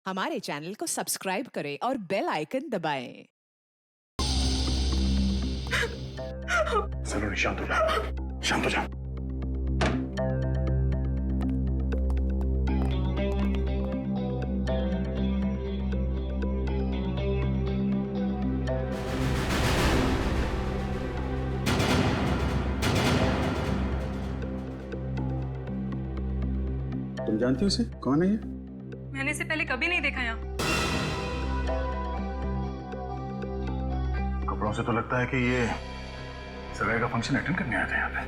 हमारे चैनल को सब्सक्राइब करें और बेल आइकन दबाएं। सलोनी शांत हो जाओ, शांत हो जाओ। तुम जानती हो उसे? कौन है ये? मैंने इसे पहले कभी नहीं देखा यहाँ। कपड़ों से तो लगता है कि ये सगाई का फंक्शन अटेंड करने आया था यहाँ पे।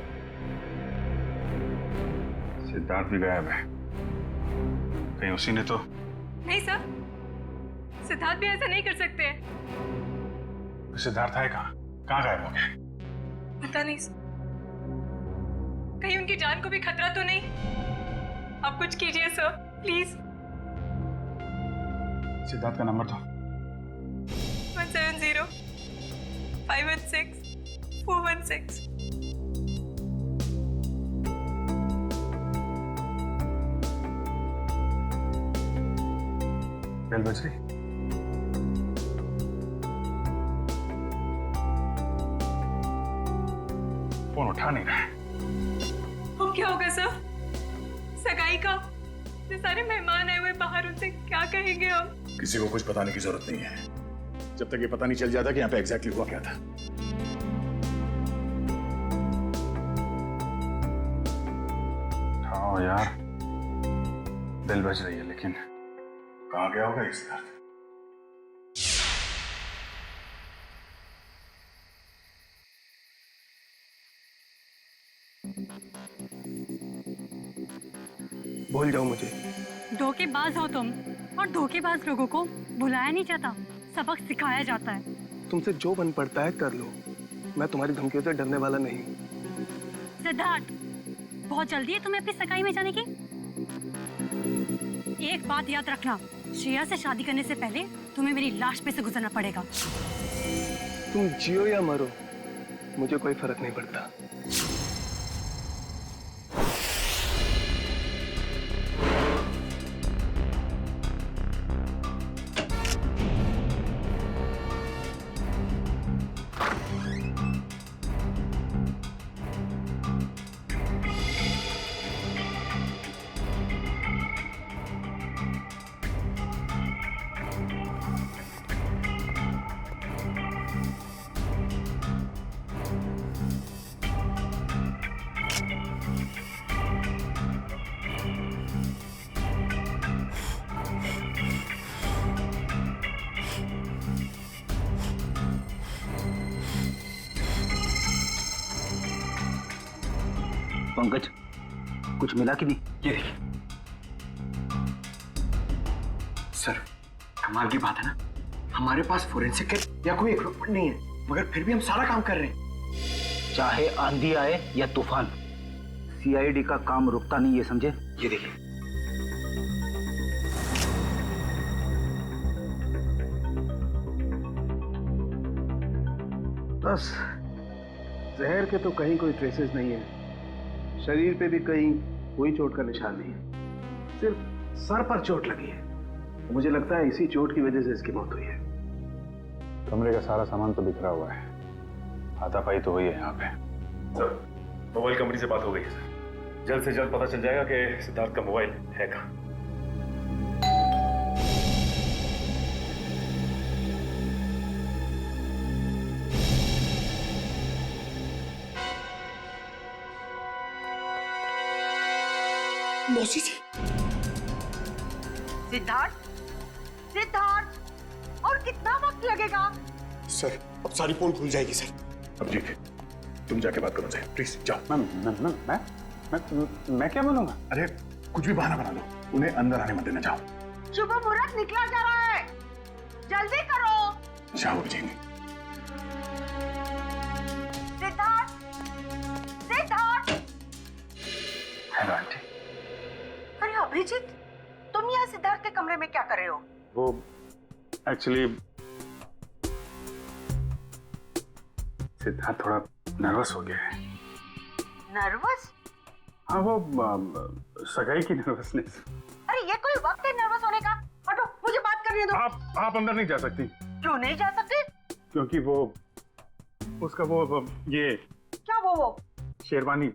सिद्धार्थ भी गायब है, कहीं उसी ने तो। नहीं सर, सिद्धार्थ भी ऐसा नहीं कर सकते हैं। सिद्धार्थ है कहाँ? कहाँ गायब हो गया? पता नहीं सर, कहीं उनकी जान को भी खतरा तो नहीं? आप कुछ कीजिए सर, प्लीज। सिद्धार्थ का नंबर दो। 170-516-416। बेल बज रही। फोन उठा नहीं रहा है। अब क्या होगा सर? सगाई का इतने सारे मेहमान आए हुए बाहर, उनसे क्या कहेंगे हम? किसी को कुछ बताने की जरूरत नहीं है, जब तक ये पता नहीं चल जाता कि यहाँ पे एग्जैक्टली हुआ क्या था। हाँ यार, बेल बज रही है, लेकिन कहाँ गया होगा ये सिद्धार्थ? भूल जाओ मुझे। धोखेबाज हो तुम, और धोखेबाज लोगों को बुलाया नहीं जाता, सबक सिखाया जाता है। तुमसे जो बन पड़ता है कर लो, मैं तुम्हारी धमकियों से डरने वाला नहीं। सिद्धार्थ, बहुत जल्दी है तुम्हें अपनी सगाई में जाने की। एक बात याद रखना, श्रेया से शादी करने से पहले तुम्हें मेरी लाश पे से गुजरना पड़ेगा। तुम जियो या मरो, मुझे कोई फर्क नहीं पड़ता। पंकज, कुछ मिला कि नहीं? ये देखिए सर, कमाल की बात है ना, हमारे पास फोरेंसिक किट या कोई इक्विपमेंट नहीं है, मगर फिर भी हम सारा काम कर रहे हैं। चाहे आंधी आए या तूफान, सीआईडी का काम रुकता नहीं, ये समझे? ये देखिए, बस जहर के तो कहीं कोई ट्रेसेस नहीं है, शरीर पे भी कहीं कोई चोट का निशान नहीं है, सिर्फ सर पर चोट लगी है। मुझे लगता है इसी चोट की वजह से इसकी मौत हुई है। कमरे का सारा सामान तो बिखरा हुआ है, हाथापाई तो हुई है यहाँ पे। सर, मोबाइल कंपनी से बात हो गई है सर, जल्द से जल्द पता चल जाएगा कि सिद्धार्थ का मोबाइल है कहाँ। मौसी जी। सिद्धार्थ, सिद्धार्थ, और कितना वक्त लगेगा? सर, अब सारी पोल खुल जाएगी सर। अभिजीत, तुम जाके बात करो सर, प्लीज जाओ। मैं क्या बोलूंगा? अरे कुछ भी बहाना बना लो, उन्हें अंदर आने मत देना। जाओ। शुभ मुहूर्त निकला जा रहा है, जल्दी करो। जाओ अभिजीत। सिद्धार्थ, सिद्धार्थ। Hello aunty. अरे अभिजीत, तुम यहाँ सिद्धार्थ के कमरे में क्या कर रहे हो? वो एक्चुअली सिद्धार्थ थोड़ा नर्वस हो गया है। नर्वस? हाँ, वो सगाई की नर्वसनेस। अरे ये कोई वक्त है नर्वस होने का? हटो, मुझे आप अंदर नहीं जा सकती। क्यों नहीं जा सकते? क्योंकि वो उसका वो ये क्या वो? शेरवानी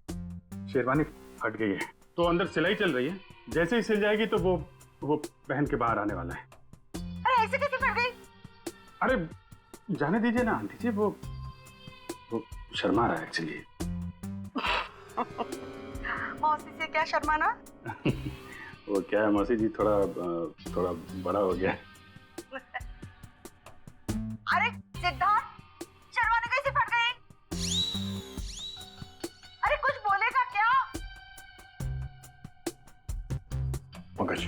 फट गई है, तो अंदर सिलाई चल रही है। जैसे ही सिल जाएगी तो वो पहन के बाहर आने वाला है। अरे ऐसे कैसे फट गई? अरे जाने दीजिए ना आंटी जी, वो शर्मा रहा है एक्चुअली। मौसी से क्या शर्माना? वो क्या है मौसी जी, थोड़ा बड़ा हो गया है। अरे सिद्धार्थ, शेरवानी कैसे फट गई? अरे कुछ बोलेगा क्या? पंकज,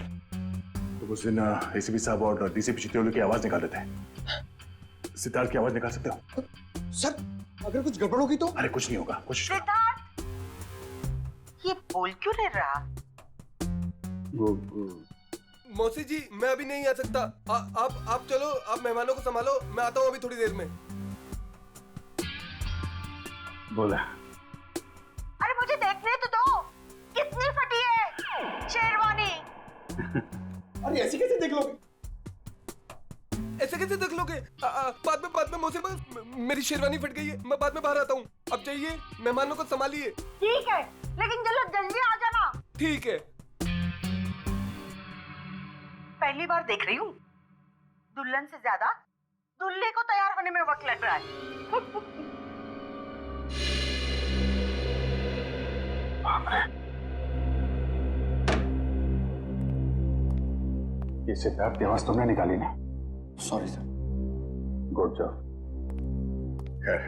तो उस दिन एसीपी साहब और डीसीपी चित्तौड़गढ़ की आवाज निकाल रहे थे। सिद्धार्थ की आवाज निकाल सकते हो? सर अगर कुछ गड़बड़ होगी तो? अरे कुछ नहीं होगा, कोशिश करो। सिद्धार्थ, ये बोल क्यों नहीं रहा? वो मौसी जी मैं अभी नहीं आ सकता। आप चलो, आप मेहमानों को संभालो, मैं आता हूँ अभी थोड़ी देर में। बोला। अरे मुझे देखने तो दो, कितनी फटी है शेरवानी। अरे ऐसे कैसे देख लोगे? ऐसे कैसे देख लोगे? बाद में मौसी, मेरी शेरवानी फट गई है, मैं बाद में बाहर आता हूँ। अब जाइए, मेहमानों को संभालिए। ठीक है, लेकिन जल्दी आ जाना। ठीक है। पहली बार देख रही हूँ, दुल्हन से ज्यादा दूल्हे को तैयार होने में वक्त लग रहा है। ये सिद्धार्थ की आवाज तुमने निकाली ना? Sorry sir. Good job. खैर,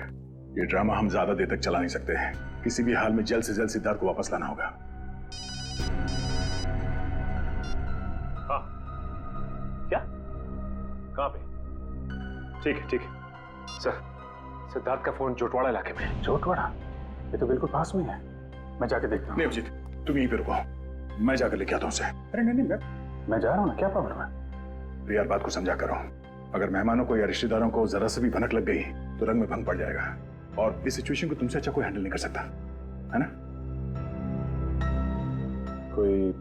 ये ड्रामा हम ज्यादा देर तक चला नहीं सकते हैं। किसी भी हाल में जल्द से जल्द सिद्धार्थ को वापस लाना होगा। हाँ, क्या? कहाँ पे? ठीक है सर। सिद्धार्थ का फोन जोटवाड़ा इलाके में है। जोटवाड़ा? ये तो बिल्कुल पास में है। मैं जाके देखता हूँ। नहीं अभिजीत, तुम यहीं पे रुको, मैं जाकर लेके आता हूँ उसे। अरे नहीं, मैं जा रहा हूँ ना, क्या प्रॉब्लम है? तो यार बात को समझा करो। अगर मेहमानों को या रिश्तेदारों को जरा से भी भनक लग गई तो रंग में भंग पड़ जाएगा, और इस सिचुएशन को तुमसे अच्छा कोई हैंडल नहीं कर सकता, है ना? कोई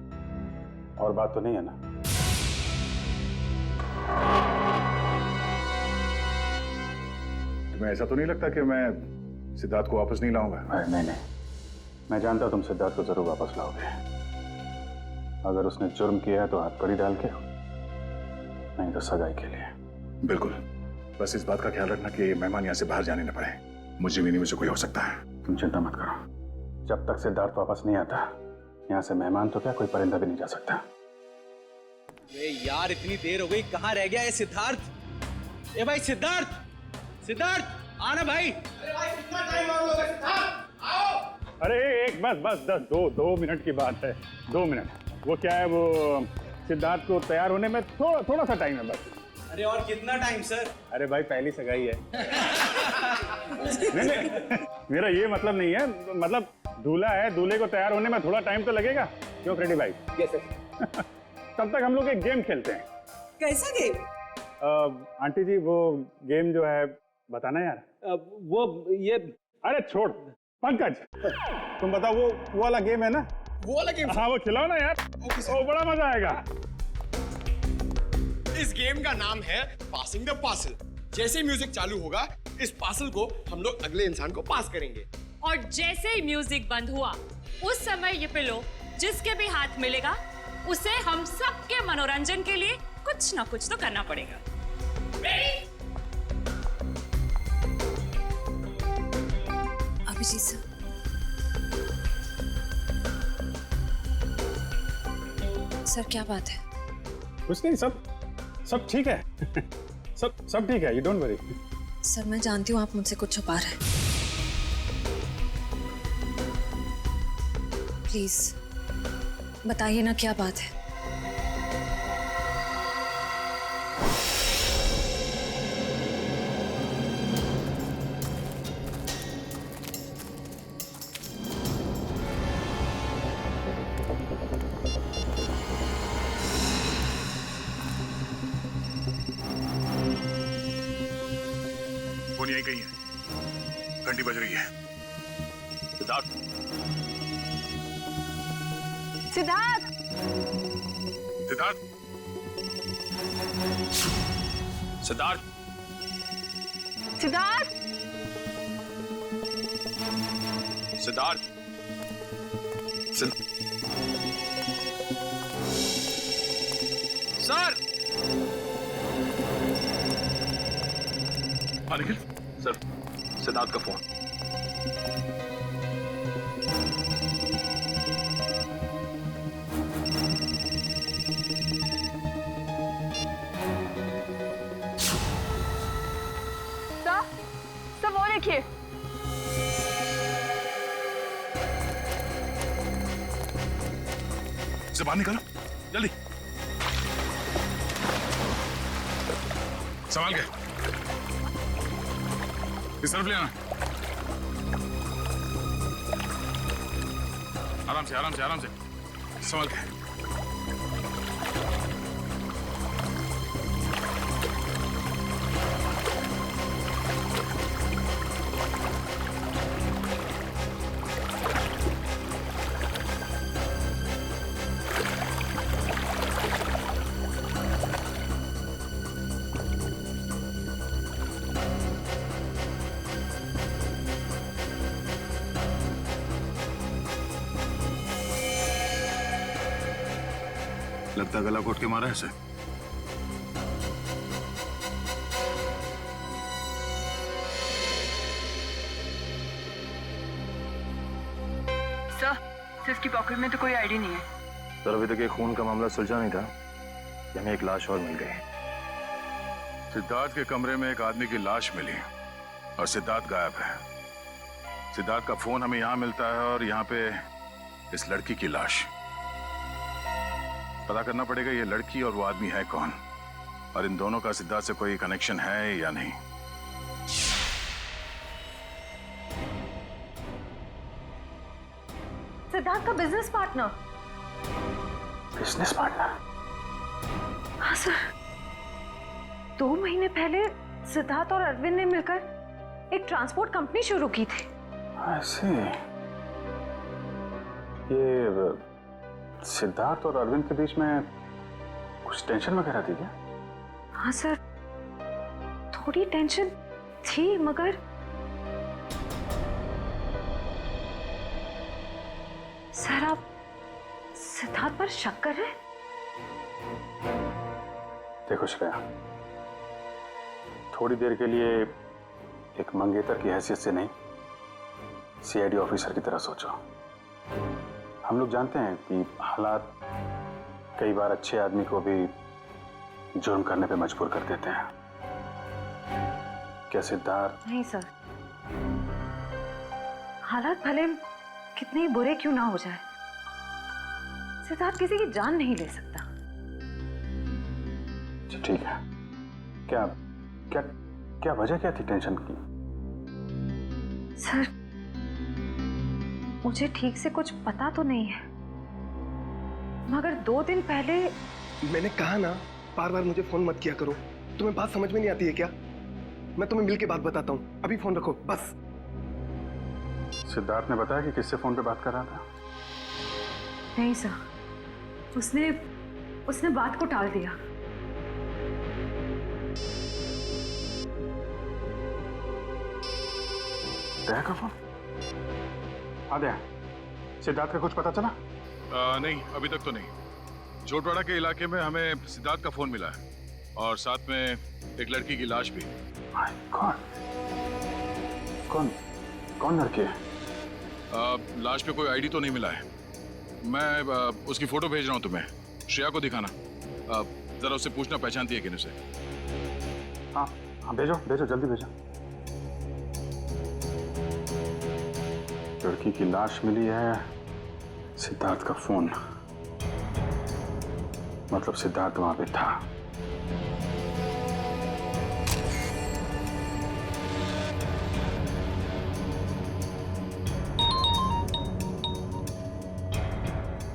और बात तो नहीं है ना? तुम्हें ऐसा तो नहीं लगता कि मैं सिद्धार्थ को वापस नहीं लाऊंगा? नहीं, मैं जानता हूं तुम सिद्धार्थ को जरूर वापस लाओगे। अगर उसने जुर्म किया है तो हथकड़ी डाल के, नहीं तो सगाई के लिए। बिल्कुल, बस इस बात का ख्याल रखना कि मेहमान यहाँ से बाहर जाने न पाए। मुझे भी नहीं, मुझे कोई हो सकता है। तुम चिंता मत करो, जब तक सिद्धार्थ वापस नहीं आता यहाँ से मेहमान तो क्या, कोई परिंदा भी नहीं जा सकता। अरे यार इतनी देर हो गई, कहाँ रह गया ये सिद्धार्थ? ए भाई सिद्धार्थ आना भाई। अरे भाई कितना टाइम और लोगे? सिद्धार्थ आओ। अरे एक बस 2 मिनट की बात है। 2 मिनट। वो क्या है, वो सिद्धार्थ को तैयार होने में थोड़ा सा टाइम है बस। अरे और कितना टाइम सर? अरे भाई पहली सगाई है। नहीं, मेरा ये मतलब नहीं है, मतलब दूल्हा है, दूल्हे को तैयार होने में थोड़ा टाइम तो लगेगा। क्यों फ्रेडी भाई? Yes sir. तब तक हम लोग एक गेम खेलते हैं। कैसा गेम? आंटी जी वो गेम जो है बताना यार। वो ये, अरे छोड़ पंकज, तुम बताओ वो वाला गेम है ना? वो वाला गेम? हाँ वो खिलाओ ना यार, वो बड़ा मजा आएगा। इस गेम का नाम है पासिंग द पार्सल। जैसे म्यूजिक चालू होगा, इस पार्सल को हम लोग अगले इंसान को पास करेंगे। और जैसे ही म्यूजिक बंद हुआ, उस समय ये पिलो जिसके भी हाथ मिलेगा उसे हम सबके मनोरंजन के लिए कुछ ना कुछ तो करना पड़ेगा। अभिजीत सर, सर क्या बात है? कुछ नहीं, सब ठीक है। सब ठीक है, यू डोंट वरी। सर मैं जानती हूँ आप मुझसे कुछ छुपा रहे हैं। प्लीज बताइए ना क्या बात है। फोन यहीं कहीं है, घंटी बज रही है। सिद्धार्थ, सिद्धार्थ सिद्धार्थ, सिद्धार्थ, सिद्धार्थ, सर। निखिल सर, सिद्धार्थ का फोन। सब वो देखिए। बाहर निकालो जल्दी। संभाल के इस तरफ ले आना। आराम से आराम से आराम से संभाल के। लगता गला घोट के मारा है इसे। सर, इसकी पॉकेट में तो कोई आईडी नहीं है। सर अभी तक ये खून का मामला सुलझा नहीं था, हमें एक लाश और मिल गई। सिद्धार्थ के कमरे में एक आदमी की लाश मिली और सिद्धार्थ गायब है। सिद्धार्थ का फोन हमें यहाँ मिलता है और यहाँ पे इस लड़की की लाश। पता करना पड़ेगा ये लड़की और वो आदमी है कौन, और इन दोनों का सिद्धार्थ से कोई कनेक्शन है या नहीं। सिद्धार्थ का बिजनेस पार्टनर। Business partner? हाँ सर, 2 महीने पहले सिद्धार्थ और अरविंद ने मिलकर एक ट्रांसपोर्ट कंपनी शुरू की थी। ऐसे ये सिद्धार्थ और अरविंद के बीच में कुछ टेंशन वगैरह थी क्या? हाँ सर, थोड़ी टेंशन थी, मगर सर आप सिद्धार्थ पर शक कर रहे हैं? देखो श्रेया, थोड़ी देर के लिए एक मंगेतर की हैसियत से नहीं, सीआईडी ऑफिसर की तरह सोचो। हम लोग जानते हैं कि हालात कई बार अच्छे आदमी को भी जुर्म करने पे मजबूर कर देते हैं। क्या सिद्धार्थ? नहीं सर, हालात भले कितने ही बुरे क्यों ना हो जाए, सिद्धार्थ किसी की जान नहीं ले सकता। ठीक है, क्या क्या क्या वजह क्या थी टेंशन की? सर, मुझे ठीक से कुछ पता तो नहीं है, मगर 2 दिन पहले। मैंने कहा ना, बार बार मुझे फोन मत किया करो। तुम्हें बात समझ में नहीं आती है क्या? मैं तुम्हें मिल के बात बताता हूँ, अभी फोन रखो बस। सिद्धार्थ ने बताया कि किससे फोन पे बात कर रहा था? नहीं सर, उसने बात को टाल दिया। दया का फोन? हाँ दया, सिद्धार्थ का कुछ पता चला? नहीं, अभी तक तो नहीं। जोटवाड़ा के इलाके में हमें सिद्धार्थ का फोन मिला है और साथ में एक लड़की की लाश भी। कौन कौन लड़की है? लाश पे कोई आईडी तो नहीं मिला है। मैं उसकी फोटो भेज रहा हूँ तुम्हें, श्रेया को दिखाना। जरा उससे पूछना पहचानती है कि नहीं उसे। हाँ हाँ, भेजो भेजो, जल्दी भेजो। लड़की की लाश मिली है, सिद्धार्थ का फोन, मतलब सिद्धार्थ वहां पे था।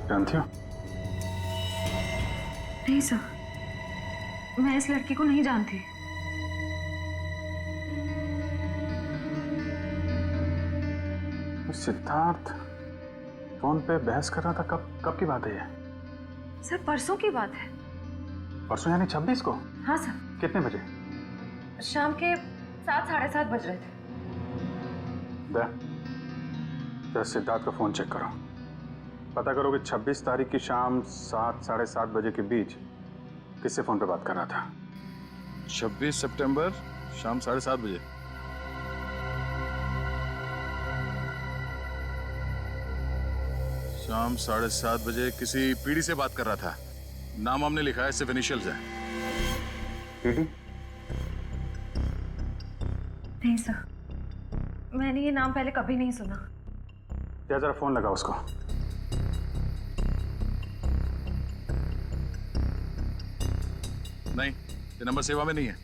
जानती हो? नहीं सर, मैं इस लड़की को नहीं जानती। सिद्धार्थ फोन पे बहस कर रहा था, कब की बात है ये? सर, परसों की बात है। परसों यानी 26 को? हाँ सर। कितने बजे? शाम के 7, 7:30 बज रहे थे। जरा सिद्धार्थ का फोन चेक करो, पता करो कि 26 तारीख की शाम 7, 7:30 बजे के बीच किससे फोन पे बात कर रहा था। 26 सितंबर शाम 7:30 बजे। शाम 7:30 बजे किसी पीढ़ी से बात कर रहा था। नाम हमने लिखा है, सिर्फ इनिशियल्स है। पीढ़ी? नहीं सर, मैंने ये नाम पहले कभी नहीं सुना। क्या जरा फोन लगा उसको। नहीं, ये नंबर सेवा में नहीं है।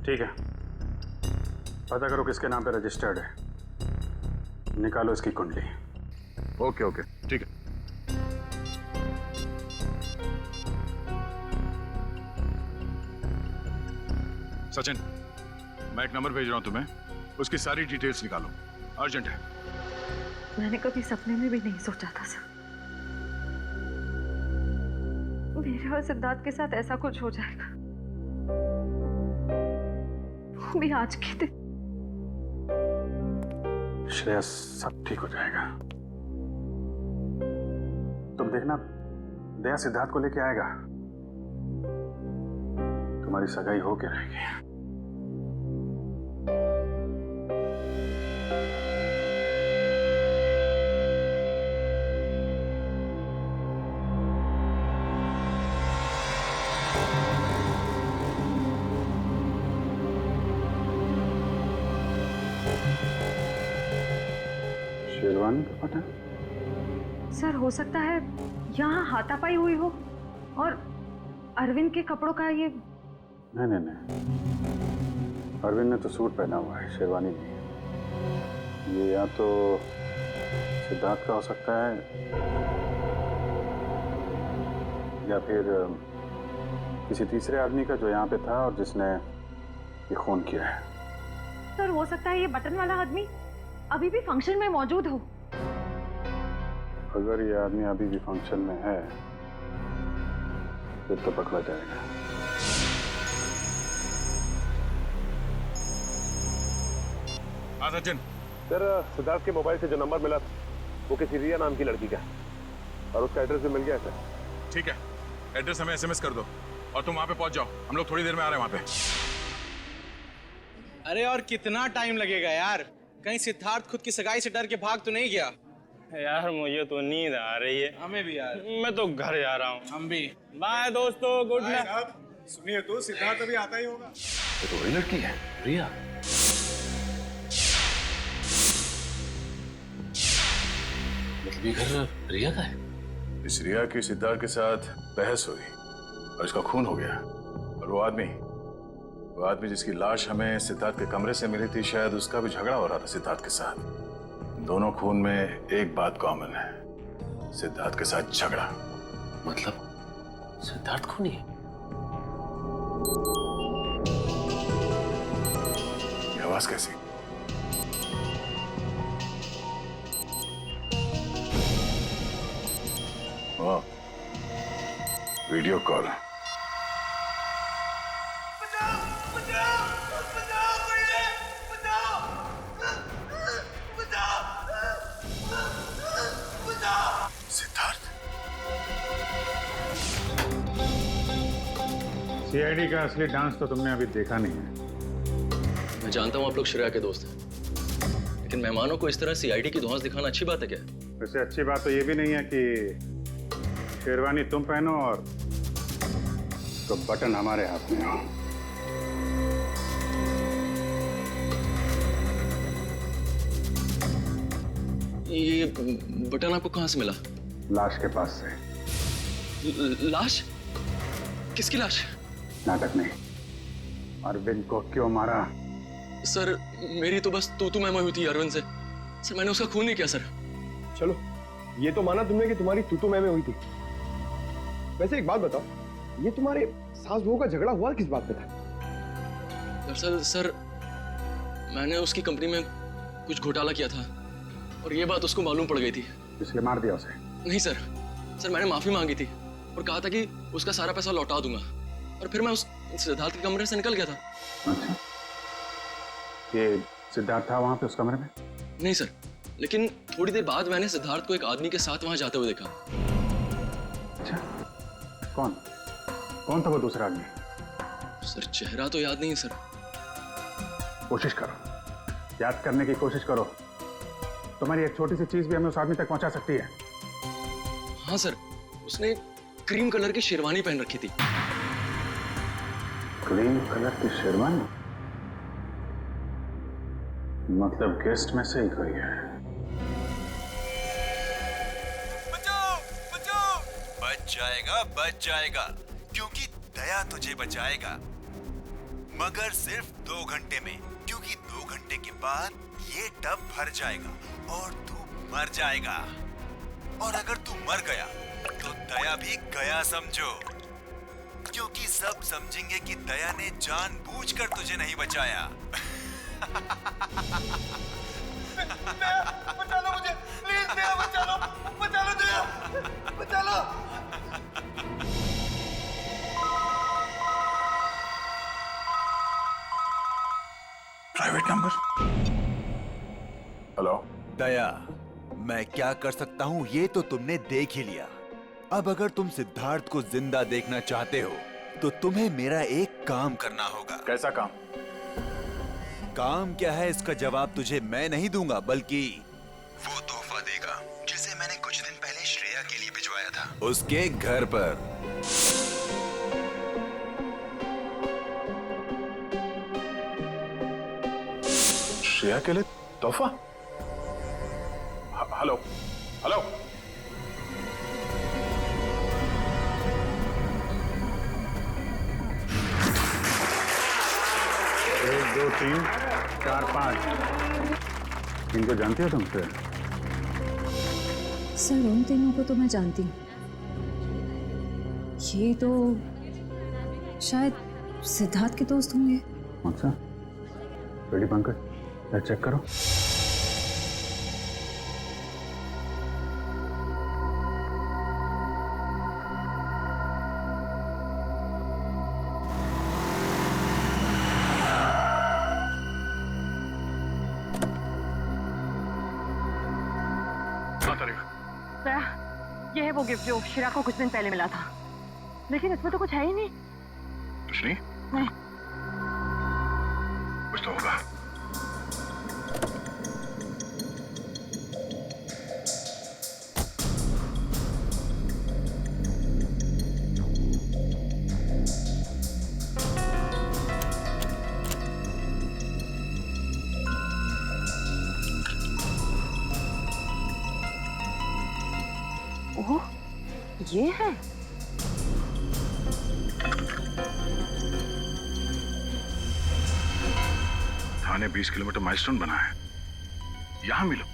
ठीक है, पता करो किसके नाम पे रजिस्टर्ड है, निकालो इसकी कुंडली। ओके ओके, ठीक है। सचिन, मैं एक नंबर भेज रहा हूं तुम्हें, उसकी सारी डिटेल्स निकालो, अर्जेंट है। मैंने कभी सपने में भी नहीं सोचा था सर, मेरे और सिद्धार्थ के साथ ऐसा कुछ हो जाएगा। वो भी आज के दिन। श्रेया, सब ठीक हो जाएगा। तुम देखना, दया सिद्धार्थ को लेके आएगा, तुम्हारी सगाई होके रहेगी। शेरवानी का पता? सर हो सकता है यहाँ हाथापाई हुई हो और अरविंद के कपड़ों का ये। नहीं, अरविंद ने तो सूट पहना हुआ है, शेरवानी नहीं है। ये या तो सिद्धार्थ का हो सकता है या फिर किसी तीसरे आदमी का जो यहाँ पे था और जिसने ये खून किया है। सर हो सकता है ये बटन वाला आदमी अभी भी फंक्शन में मौजूद हो। अगर ये आदमी अभी भी फंक्शन में है फिर तो पकड़ा जाएगा। हाँ सचिन। सर, सिद्धार्थ के मोबाइल से जो नंबर मिला वो किसी रिया नाम की लड़की का है और उसका एड्रेस भी मिल गया है सर। ठीक है, एड्रेस हमें SMS कर दो और तुम वहां पे पहुंच जाओ, हम लोग थोड़ी देर में आ रहे हैं वहां पे। अरे और कितना टाइम लगेगा यार? कहीं सिद्धार्थ खुद की सगाई से डर के भाग तो नहीं गया? यार मुझे तो नींद आ रही है। हमें भी यार। मैं तो घर जा रहा हूँ। हम भी। बाय दोस्तों, गुड नाइट। सुनिए तो, सिद्धार्थ अभी आता ही होगा। ये तो वही लड़की है, रिया। मतलब ये घर रिया का है? इस रिया की सिद्धार्थ के साथ बहस हुई और इसका खून हो गया। और वो आदमी जिसकी लाश हमें सिद्धार्थ के कमरे से मिली थी, शायद उसका भी झगड़ा हो रहा था सिद्धार्थ के साथ। दोनों खून में एक बात कॉमन है, सिद्धार्थ के साथ झगड़ा। मतलब सिद्धार्थ खूनी है? ये आवाज कैसी? वाह, वीडियो कॉल। CID का असली डांस तो तुमने अभी देखा नहीं है। मैं जानता हूँ आप लोग श्रेया के दोस्त हैं, लेकिन मेहमानों को इस तरह CID की धौंस दिखाना अच्छी बात है क्या? वैसे अच्छी बात तो ये भी नहीं है कि शेरवानी तुम पहनो और तो बटन हमारे हाथ में हो। ये बटन आपको कहाँ से मिला? लाश के पास से। लाश? किसकी लाश? नाटक नहीं। अरविंद को क्यों मारा? सर मेरी तो बस तू मैं हुई थी अरविंद से। सर मैंने उसका खून नहीं किया सर। चलो, ये तो माना तुमने कि तुम्हारी तू मैं हुई थी। वैसे एक बात बताओ, ये तुम्हारे सास बहू का झगड़ा हुआ किस बात पे था? दरअसल सर मैंने उसकी कंपनी में कुछ घोटाला किया था और ये बात उसको मालूम पड़ गई थी। इसलिए मार दिया उसे? नहीं सर, मैंने माफी मांगी थी और कहा था कि उसका सारा पैसा लौटा दूंगा और फिर मैं उस सिद्धार्थ के कमरे से निकल गया था। अच्छा, ये सिद्धार्थ था वहां पे उस कमरे में? नहीं सर, लेकिन थोड़ी देर बाद मैंने सिद्धार्थ को एक आदमी के साथ वहां जाते हुए देखा। अच्छा, कौन कौन था वो दूसरा आदमी? सर चेहरा तो याद नहीं सर। कोशिश करो, याद करने की कोशिश करो। तुम्हारी एक छोटी सी चीज भी हमें उस आदमी तक पहुंचा सकती है। हाँ सर, उसने क्रीम कलर की शेरवानी पहन रखी थी। क्रीम कलर की शेरवानी? मतलब गेस्ट में से ही कोई है। बच जाएगा क्योंकि दया तुझे बचाएगा, मगर सिर्फ 2 घंटे में, क्योंकि 2 घंटे के बाद ये टब भर जाएगा और तू मर जाएगा। और अगर तू मर गया तो दया भी गया समझो, क्योंकि सब समझेंगे कि दया ने जानबूझकर तुझे नहीं बचाया। बचा लो मुझे, प्लीज दया, बचा लो दया, बचा लो। Private number. हेलो दया, मैं क्या कर सकता हूँ ये तो तुमने देख ही लिया। अब अगर तुम सिद्धार्थ को जिंदा देखना चाहते हो तो तुम्हें मेरा एक काम करना होगा। कैसा काम? काम क्या है इसका जवाब तुझे मैं नहीं दूंगा, बल्कि वो तोहफा देगा जिसे मैंने कुछ दिन पहले श्रेया के लिए भिजवाया था, उसके घर पर। श्रेया के लिए तोहफा? Hello hello, 1 2 3 4 5। इनको जानती हो तुम? सर उन तीनों को तो मैं जानती हूँ। ये तो शायद सिद्धार्थ के दोस्त होंगे। अच्छा, रेडी पंकज, चेक करो। ये है वो गिफ्ट जो शिरा को कुछ दिन पहले मिला था, लेकिन इसमें तो कुछ है ही नहीं। कुछ नहीं? नहीं। कुछ तो होगा। ओह, ये है। थाने 20 किलोमीटर माइलस्टोन बना है, यहाँ मिलो।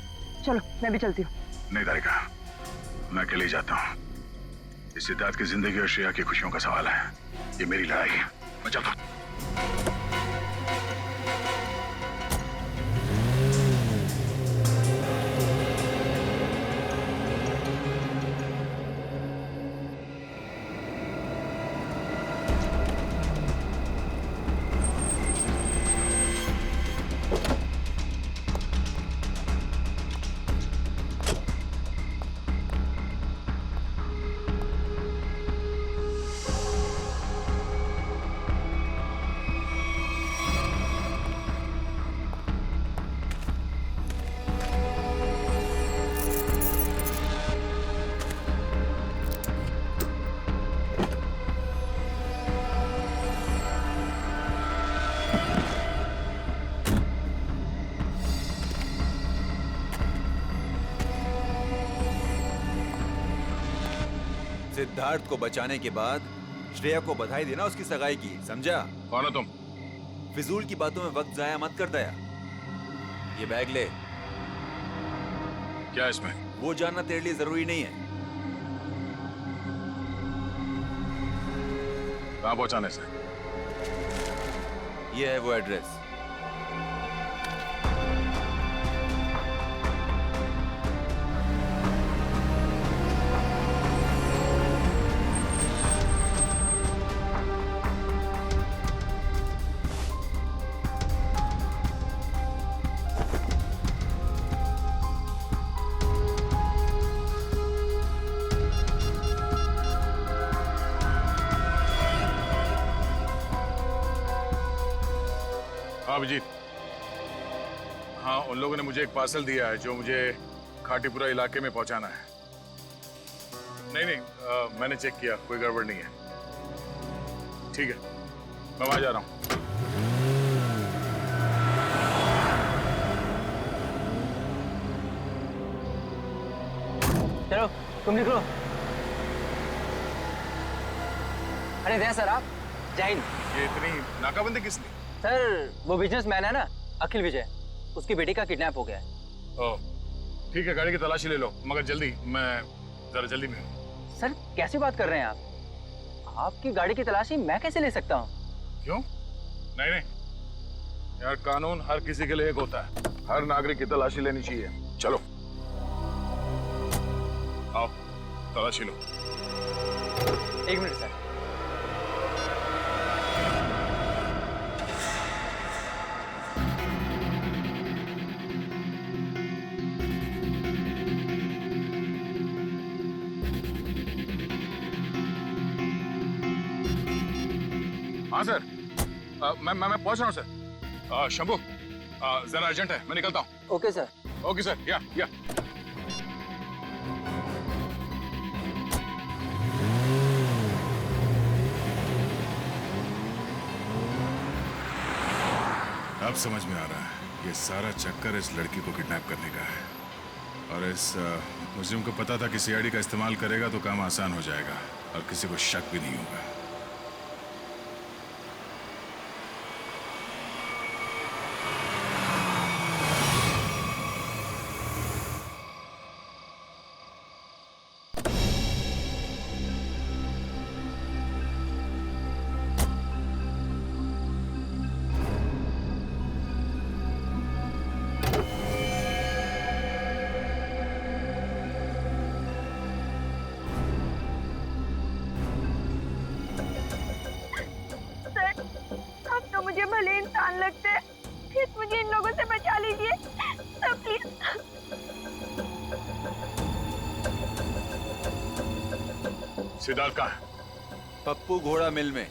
चलो मैं भी चलती हूँ। नहीं तारिका, मैं अकेले ही जाता हूँ। इस सिद्धार्थ की जिंदगी और श्रेया की खुशियों का सवाल है। ये मेरी लड़ाई है, मैं चलता हूँ। सिद्धार्थ को बचाने के बाद श्रेया को बधाई देना उसकी सगाई की, समझा? कौन हो तुम? फिजूल की बातों में वक्त जाया मत कर दया। ये बैग ले। क्या इसमें? वो जानना तेरे लिए जरूरी नहीं है। कहाँ पहुंचाने से? ये है वो एड्रेस। अभिजीत, हाँ उन लोगों ने मुझे एक पार्सल दिया है जो मुझे खाटीपुरा इलाके में पहुंचाना है। नहीं, मैंने चेक किया, कोई गड़बड़ नहीं है। ठीक है, मैं वहां जा रहा हूं। चलो तुम निकलो। अरे दया सर, आप जय हिंद। ये इतनी नाकाबंदी किस लिए? सर वो बिजनेसमैन है ना अखिल विजय, उसकी बेटी का किडनैप हो गया है। ओह ठीक है, गाड़ी की तलाशी ले लो, मगर जल्दी, मैं जरा जल्दी में हूँ। सर कैसी बात कर रहे हैं आप? आपकी गाड़ी की तलाशी मैं कैसे ले सकता हूँ? क्यों? नहीं यार, कानून हर किसी के लिए एक होता है, हर नागरिक की तलाशी लेनी चाहिए। चलो आओ तलाशी लो। एक मिनट सर। हाँ सर, मैं पहुंच रहा हूँ सर। शंभू, जरा अर्जेंट है, मैं निकलता हूँ। Okay sir. ओके सर, या अब समझ में आ रहा है, ये सारा चक्कर इस लड़की को किडनैप करने का है। और इस मुस्लिम को पता था कि सीआईडी का इस्तेमाल करेगा तो काम आसान हो जाएगा और किसी को शक भी नहीं होगा। मुझे भले इंसान लगते हैं, प्लीज मुझे इन लोगों से बचा लीजिए सर, प्लीज। सिद्धार्थ कहाँ है? पप्पू घोड़ा मिल में।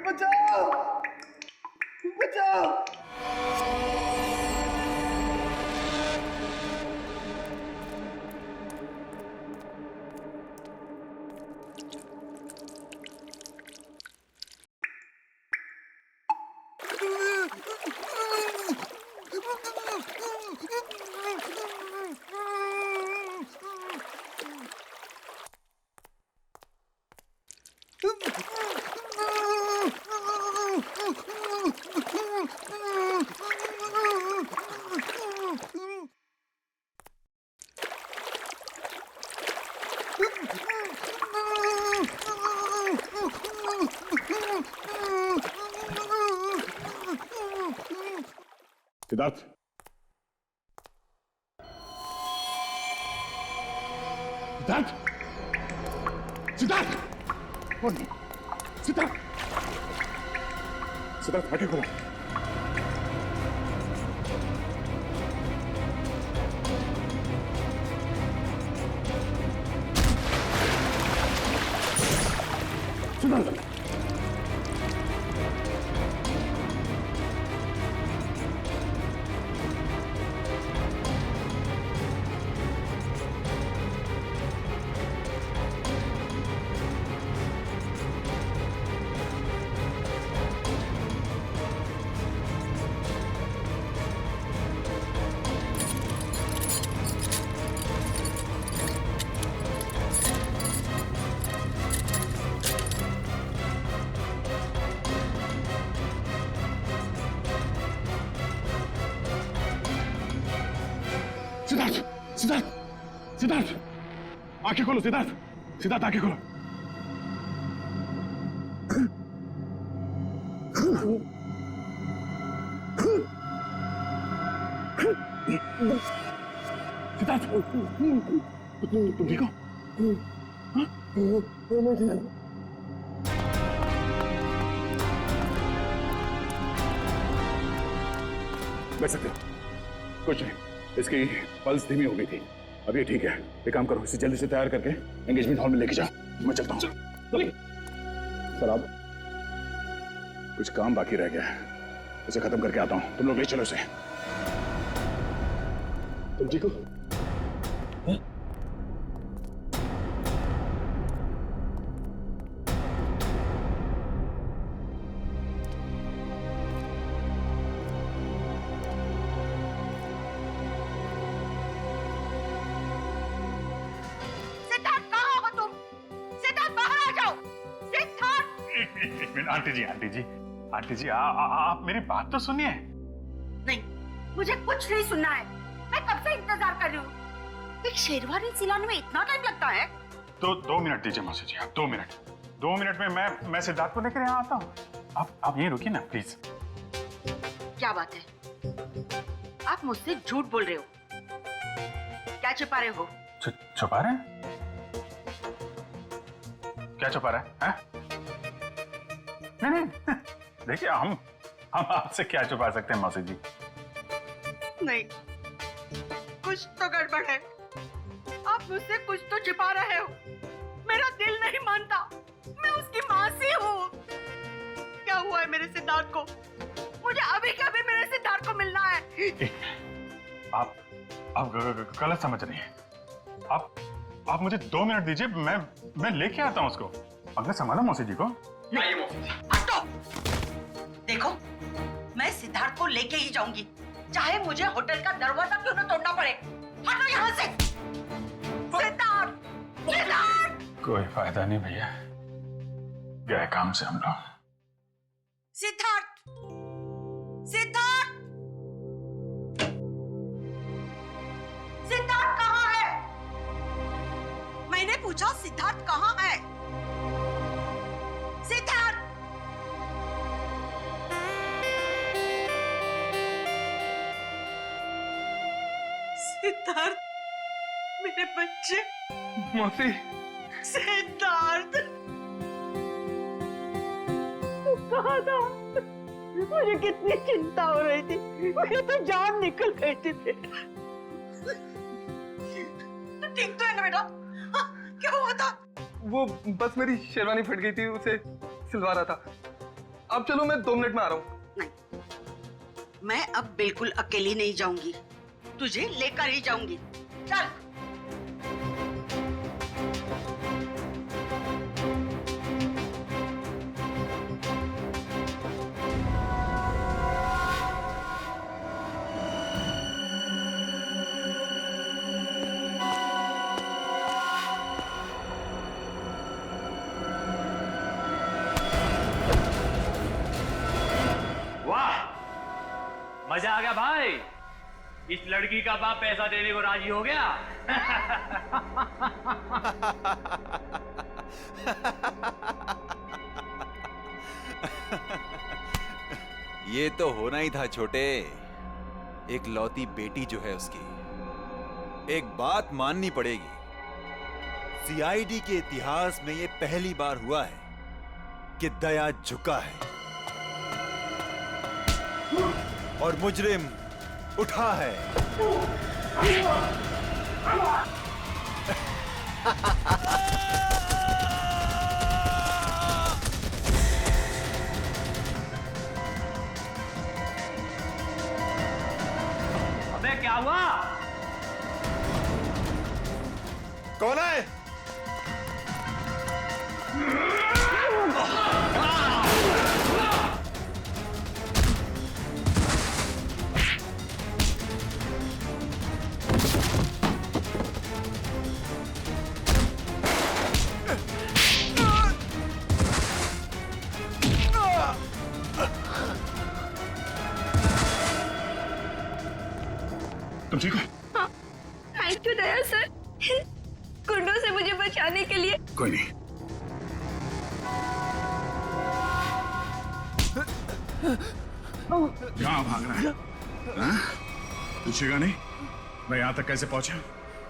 बचाओ! बचाओ! सिद्धार्थ, सिद्धार्थ, सिद्धार्थ, सिद्धार्थ, सिद्धार्थ, आगे खोलो। सिद्धार्थ, सिद्धार्थ, सिद्धार्थ, सिद्धार्थ, आंखें खोलो। सिद्धार्थ, सिद्धार्थ, आंखें खोलो। सिद्धार्थ, तुम ठीक हो? बैठ सकते हो? कुछ नहीं, इसकी पल्स धीमी हो गई थी। अब ये ठीक है। एक काम करो, इसे जल्दी से तैयार करके एंगेजमेंट हॉल में लेके जाओ। मैं चलता हूँ। सर आप, कुछ काम बाकी रह गया है, उसे खत्म करके आता हूँ। तुम लोग ले चलो इसे। तुम ठीक हो? आंटी जी आप मेरी बात तो सुनिए। नहीं, मुझे कुछ नहीं सुनना है। मैं कब से इंतजार कर रही हूँ। एक शेरवानी सिलाने में इतना टाइम लगता है? तो 2 मिनट दीजिए मौसी जी, आप 2 मिनट। 2 मिनट में मैं सिद्धार्थ को लेकर यहाँ आता हूँ। आप यहीं रुकिए ना प्लीज। क्या बात है? आप मुझसे झूठ बोल रहे हो। क्या छुपा रहे हो? छुपा रहे हैं? क्या छुपा रहे हैं? नहीं देखिए, हम आपसे क्या छुपा सकते हैं मौसी जी? नहीं, कुछ तो गड़बड़ है। आप मुझसे कुछ तो छिपा रहे हो। मेरा दिल नहीं मानता। मैं उसकी मौसी हूँ। क्या हुआ है मेरे सिद्धार्थ को? मुझे अभी के अभी मेरे सिद्धार्थ को मिलना है। आप गलत समझ रही हैं। आप मुझे 2 मिनट दीजिए, मैं लेके आता हूँ उसको। अपने संभालो मौसी जी को। नहीं मौसी जी, हटो। देखो, मैं सिद्धार्थ को लेके ही जाऊंगी, चाहे मुझे होटल का दरवाजा क्यों न तोड़ना पड़े। हटो यहाँ से। सिद्धार्थ, सिद्धार्थ। कोई फायदा नहीं भैया, गए काम से हम लोग। सिद्धार्थ, सिद्धार्थ, सिद्धार्थ कहाँ है? मैंने पूछा सिद्धार्थ कहाँ है? सिद्धार्थ, सिद्धार्थ, मेरे बच्चे। मौसी। सिद्धार्थ, तू कहाँ था? मुझे कितनी चिंता हो रही थी। मेरी तो जान निकल गई थी बेटा। तू ठीक तो है ना बेटा? क्या हुआ था? वो बस मेरी शेरवानी फट गई थी, उसे सिलवा रहा था। अब चलो, मैं 2 मिनट में आ रहा हूँ। नहीं, मैं अब बिल्कुल अकेली नहीं जाऊंगी। तुझे लेकर ही जाऊंगी। चल। मजा आ गया भाई। इस लड़की का बाप पैसा देने को राजी हो गया। ये तो होना ही था छोटे। एक लौती बेटी जो है उसकी, एक बात माननी पड़ेगी, सीआईडी के इतिहास में ये पहली बार हुआ है कि दया झुका है और मुजरिम उठा है। अबे क्या हुआ? कौन है? तुम ठीक हो? हाँ, थैंक यू दया सर, गुंडों से मुझे बचाने के लिए। कोई नहीं। कहाँ भाग रहा है? पूछेगा नहीं मैं यहाँ तक कैसे पहुंचा?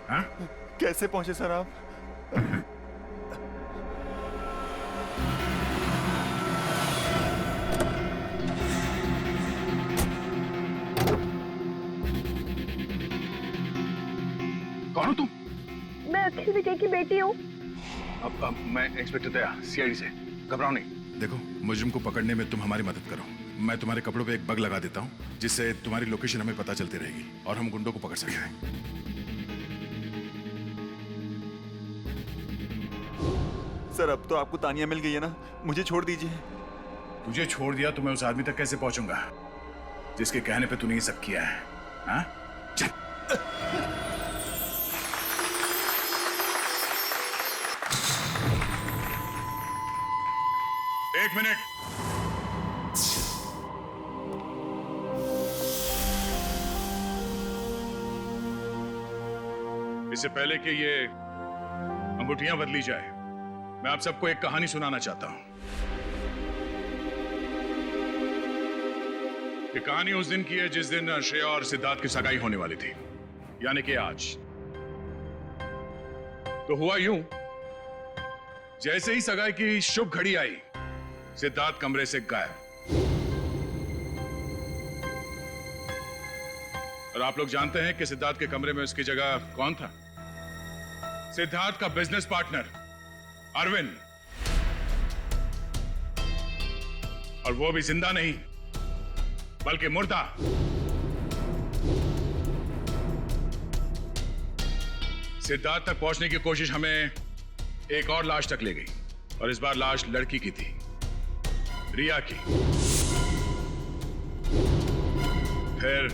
हाँ? कैसे पहुंचे सर आप? कौन हो तुम? मैं अखिल विजय की बेटी हूँ। अब मैं इंस्पेक्टर दया, सीआईडी से। घबराओ नहीं। देखो, मुजरिम को पकड़ने में तुम हमारी मदद करो। मैं तुम्हारे कपड़ों पे एक बग लगा देता हूँ, जिससे तुम्हारी लोकेशन हमें पता चलती रहेगी और हम गुंडों को पकड़ सकेंगे। सर अब तो आपको तानिया मिल गई है ना, मुझे छोड़ दीजिए। तुझे छोड़ दिया तो मैं उस आदमी तक कैसे पहुंचूंगा जिसके कहने पे तूने ये सब किया है? हाँ? चल। एक मिनट। इससे पहले कि ये अंगूठियां बदली जाए, मैं आप सबको एक कहानी सुनाना चाहता हूं। ये कहानी उस दिन की है जिस दिन श्रेया और सिद्धार्थ की सगाई होने वाली थी, यानी कि आज। तो हुआ यूं, जैसे ही सगाई की शुभ घड़ी आई, सिद्धार्थ कमरे से गायब। और आप लोग जानते हैं कि सिद्धार्थ के कमरे में उसकी जगह कौन था? सिद्धार्थ का बिजनेस पार्टनर अरविंद। और वो भी जिंदा नहीं बल्कि मुर्दा। सिद्धार्थ तक पहुंचने की कोशिश हमें एक और लाश तक ले गई, और इस बार लाश लड़की की थी, रिया की। फिर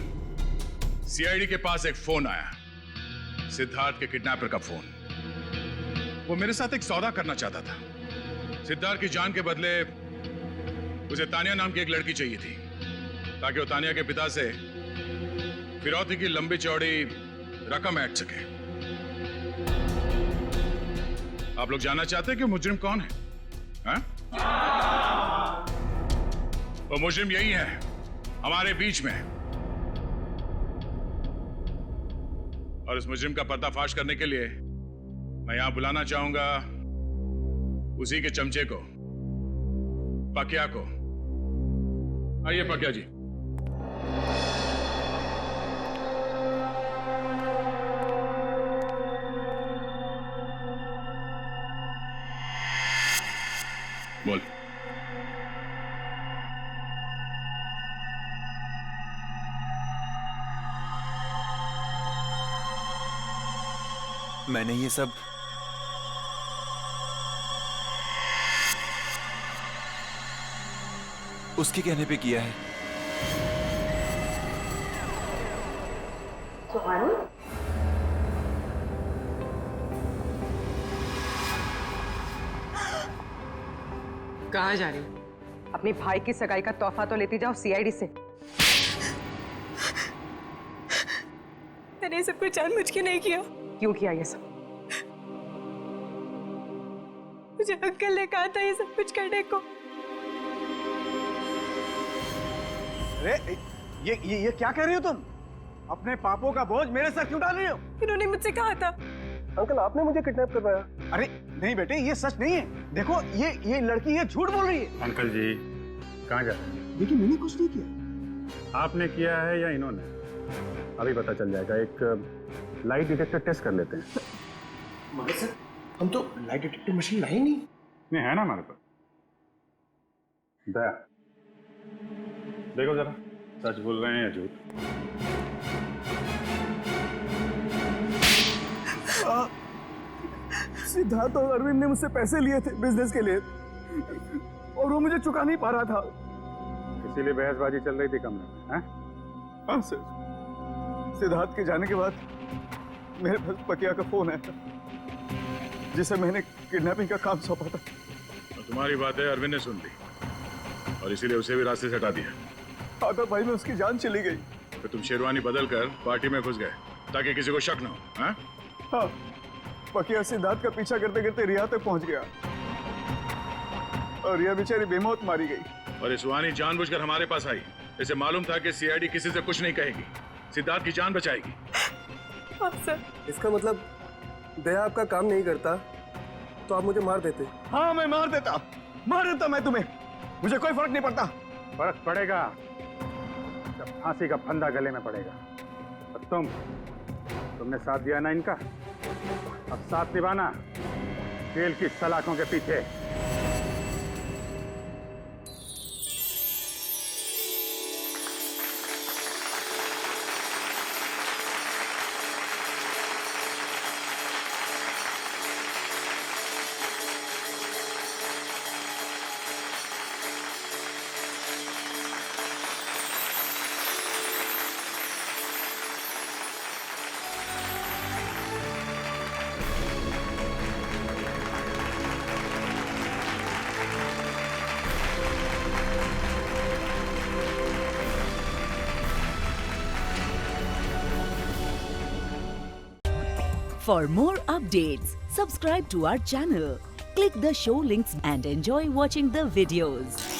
सीआईडी के पास एक फोन आया, सिद्धार्थ के किडनैपर का फोन। वो मेरे साथ एक सौदा करना चाहता था। सिद्धार्थ की जान के बदले उसे तानिया नाम की एक लड़की चाहिए थी, ताकि वो तानिया के पिता से फिरौती की लंबी चौड़ी रकम ऐंठ सके। आप लोग जानना चाहते हैं कि मुजरिम कौन है? हाँ? वो मुजरिम यही है, हमारे बीच में। और इस मुजरिम का पर्दाफाश करने के लिए मैं यहां बुलाना चाहूंगा उसी के चमचे को, पकिया को। आइए पकिया जी। बोल। मैंने ये सब उसके कहने पे किया है। कहाँ जा रही हो? अपने भाई की सगाई का तोहफा तो लेती जाओ सीआईडी से। मैंने सब कुछ जानबूझ के नहीं किया। क्यों किया ये सब? मुझे अंकल ने कहा था ये सब कुछ करने को। अरे ये क्या कह रही हो तुम? अपने पापों का बोझ मेरे सर क्यों डाल रही हो? इन्होंने मुझसे कहा था। अंकल आपने मुझे किडनैप करवाया। अरे नहीं बेटे, ये सच नहीं है। देखो ये लड़की ये झूठ बोल रही है। अंकल जी कहाँ जा रहे हैं? देखिए मैंने कुछ नहीं किया। आपने किया है या इन्होंने? अभी पता चल जाएगा। एक लाइट डिटेक्टर टेस्ट कर लेते हैं। मगर सर हम तो लाइट डिटेक्टर मशीन लाए नहीं है ना हमारे पास। दया देखो जरा, सच बोल रहे हैं या झूठ? सिद्धार्थ और अरविंद ने मुझसे पैसे लिए थे बिजनेस के लिए, और वो मुझे चुका नहीं पा रहा था, इसीलिए बहसबाजी चल रही थी कमरे में। हैं? हाँ सर। सिद्धार्थ के जाने के बाद मेरे पास पकिया का फोन आया था, जिसे मैंने किडनैपिंग का काम सौंपा था। और तुम्हारी बातें अरविंद ने सुन ली और इसीलिए उसे भी रास्ते से हटा दिया। आधा भाई में उसकी जान चली गई। तो तुम शेरवानी बदल कर पार्टी में घुस गए ताकि किसी को शक न हो। हाँ? हाँ, पकिया सिद्धार्थ का पीछा करते करते रिया तक पहुंच गया और रिया बेचारी बेमौत मारी गई। और ये सुहानी जानबूझकर हमारे पास आई। इसे मालूम था कि सीआईडी किसी से कुछ नहीं कहेगी। सिद्धार्थ की जान बचाएगी। हाँ सर। इसका मतलब दया आपका काम नहीं करता तो आप मुझे मार देते। हाँ मैं मार देता मैं तुम्हें, मुझे कोई फर्क नहीं पड़ता। फर्क पड़ेगा जब फांसी का फंदा गले में पड़ेगा। और तुमने साथ दिया ना इनका, अब साथ निभाना जेल की सलाखों के पीछे। For more updates, subscribe to our channel, click the show links and enjoy watching the videos.